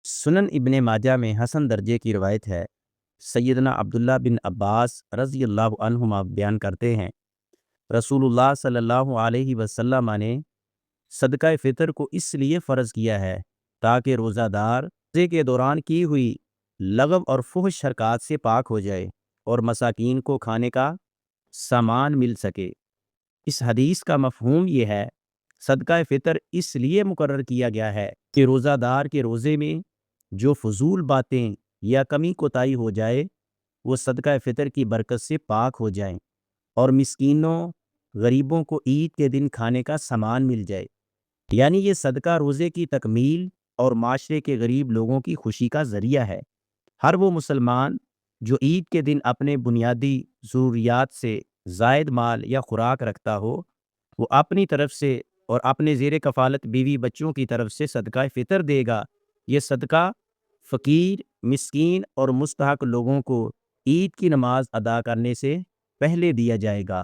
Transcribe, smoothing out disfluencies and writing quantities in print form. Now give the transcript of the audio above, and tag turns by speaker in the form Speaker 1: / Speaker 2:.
Speaker 1: سنن ابن ماجہ میں حسن درجے کی روایت ہے۔ سیدنا عبداللہ بن عباس رضی اللہ عنہما بیان کرتے ہیں، رسول اللہ صلی اللہ علیہ وسلم نے صدقہ فطر کو اس لیے فرض کیا ہے تاکہ روزہ دار روزے کے دوران کی ہوئی لغو اور فحش حرکات سے پاک ہو جائے اور مساکین کو کھانے کا سامان مل سکے۔ اس حدیث کا مفہوم یہ ہے، صدقہ فطر اس لیے مقرر کیا گیا ہے کہ روزہ دار کے روزے میں جو فضول باتیں یا کمی کوتاہی ہو جائے وہ صدقہ فطر کی برکت سے پاک ہو جائیں اور مسکینوں غریبوں کو عید کے دن کھانے کا سامان مل جائے۔ یعنی یہ صدقہ روزے کی تکمیل اور معاشرے کے غریب لوگوں کی خوشی کا ذریعہ ہے۔ ہر وہ مسلمان جو عید کے دن اپنے بنیادی ضروریات سے زائد مال یا خوراک رکھتا ہو، وہ اپنی طرف سے اور اپنے زیر کفالت بیوی بچوں کی طرف سے صدقہ فطر دے گا۔ یہ صدقہ فقیر، مسکین اور مستحق لوگوں کو عید کی نماز ادا کرنے سے پہلے دیا جائے گا۔